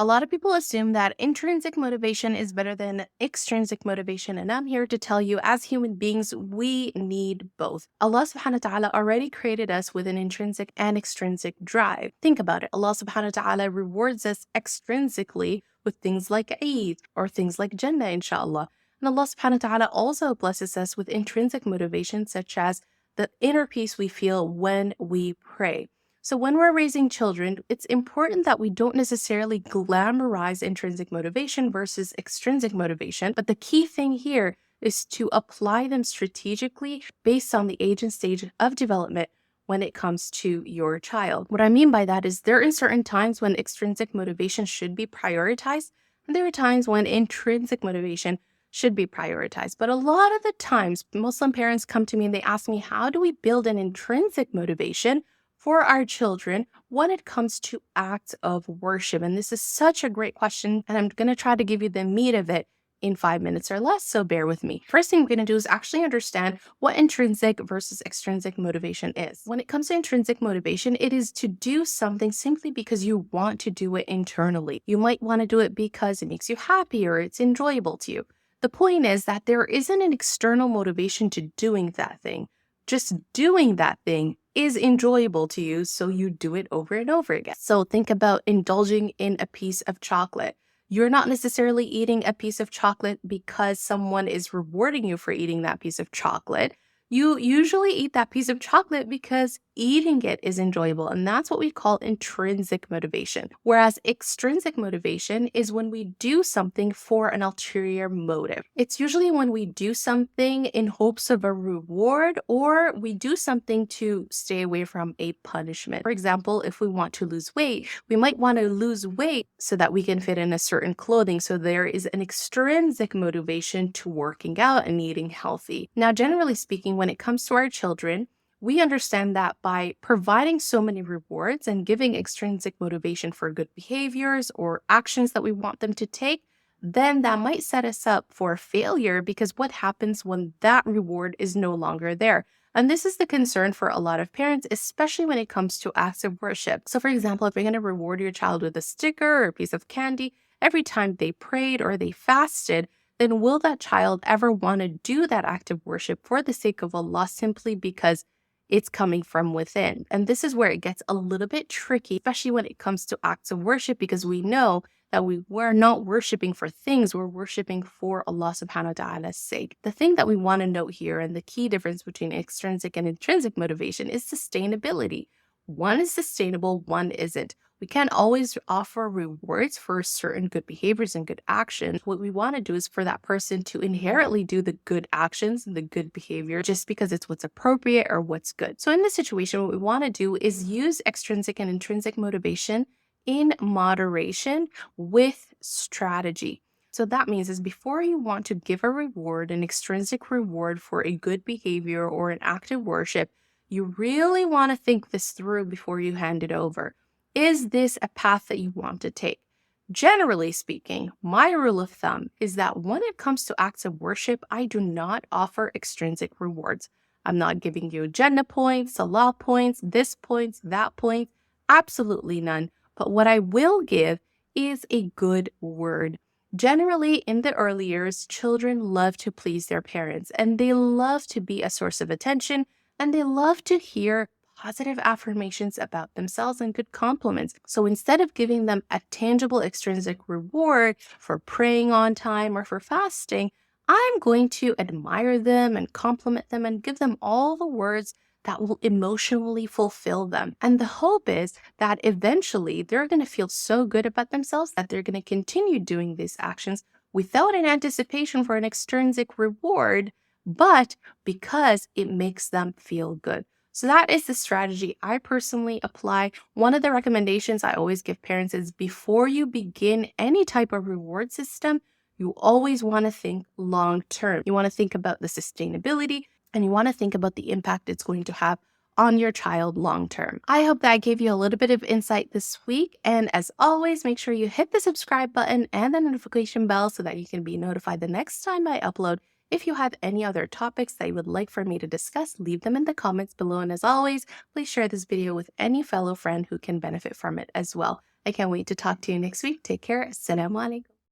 A lot of people assume that intrinsic motivation is better than extrinsic motivation, and I'm here to tell you, as human beings, we need both. Allah subhanahu wa ta'ala already created us with an intrinsic and extrinsic drive. Think about it. Allah subhanahu wa ta'ala rewards us extrinsically with things like Eid or things like Jannah, inshallah. And Allah subhanahu wa ta'ala also blesses us with intrinsic motivation, such as the inner peace we feel when we pray. So when we're raising children, it's important that we don't necessarily glamorize intrinsic motivation versus extrinsic motivation. But the key thing here is to apply them strategically based on the age and stage of development when it comes to your child. What I mean by that is there are certain times when extrinsic motivation should be prioritized, and there are times when intrinsic motivation should be prioritized. But a lot of the times, Muslim parents come to me and they ask me, how do we build an intrinsic motivation for our children when it comes to acts of worship? And this is such a great question, and I'm going to try to give you the meat of it in 5 minutes or less, so bear with me. First thing we're going to do is actually understand what intrinsic versus extrinsic motivation is. When it comes to intrinsic motivation, it is to do something simply because you want to do it internally. You might want to do it because it makes you happy or it's enjoyable to you. The point is that there isn't an external motivation to doing that thing. Just doing that thing is enjoyable to you, so you do it over and over again. So think about indulging in a piece of chocolate. You're not necessarily eating a piece of chocolate because someone is rewarding you for eating that piece of chocolate. You usually eat that piece of chocolate because eating it is enjoyable, and that's what we call intrinsic motivation. Whereas extrinsic motivation is when we do something for an ulterior motive. It's usually when we do something in hopes of a reward, or we do something to stay away from a punishment. For example, if we want to lose weight, we might want to lose weight so that we can fit in a certain clothing. So there is an extrinsic motivation to working out and eating healthy. Now, generally speaking, when it comes to our children, we understand that by providing so many rewards and giving extrinsic motivation for good behaviors or actions that we want them to take, then that might set us up for failure, because what happens when that reward is no longer there? And this is the concern for a lot of parents, especially when it comes to acts of worship. So for example, if you're going to reward your child with a sticker or a piece of candy every time they prayed or they fasted, then will that child ever want to do that act of worship for the sake of Allah simply because it's coming from within? And this is where it gets a little bit tricky, especially when it comes to acts of worship, because we know that we're not worshiping for things, we're worshiping for Allah subhanahu wa ta'ala's sake. The thing that we want to note here, and the key difference between extrinsic and intrinsic motivation, is sustainability. One is sustainable, one isn't. We can't always offer rewards for certain good behaviors and good actions. What we want to do is for that person to inherently do the good actions and the good behavior just because it's what's appropriate or what's good. So in this situation, what we want to do is use extrinsic and intrinsic motivation in moderation with strategy. So that means is before you want to give a reward, an extrinsic reward for a good behavior or an act of worship, you really want to think this through before you hand it over. Is this a path that you want to take? Generally speaking, my rule of thumb is that when it comes to acts of worship, I do not offer extrinsic rewards. I'm not giving you Jannah points, Salah points, this points, that point, absolutely none. But what I will give is a good word. Generally, in the early years, children love to please their parents, and they love to be a source of attention, and they love to hear positive affirmations about themselves and good compliments. So instead of giving them a tangible extrinsic reward for praying on time or for fasting, I'm going to admire them and compliment them and give them all the words that will emotionally fulfill them. And the hope is that eventually they're going to feel so good about themselves that they're going to continue doing these actions without an anticipation for an extrinsic reward, but because it makes them feel good. So that is the strategy I personally apply. One of the recommendations I always give parents is before you begin any type of reward system, you always want to think long term. You want to think about the sustainability, and you want to think about the impact it's going to have on your child long term. I hope that I gave you a little bit of insight this week. And as always, make sure you hit the subscribe button and the notification bell so that you can be notified the next time I upload If you have any other topics that you would like for me to discuss, leave them in the comments below. And as always, please share this video with any fellow friend who can benefit from it as well. I can't wait to talk to you next week. Take care. Assalamu alaikum.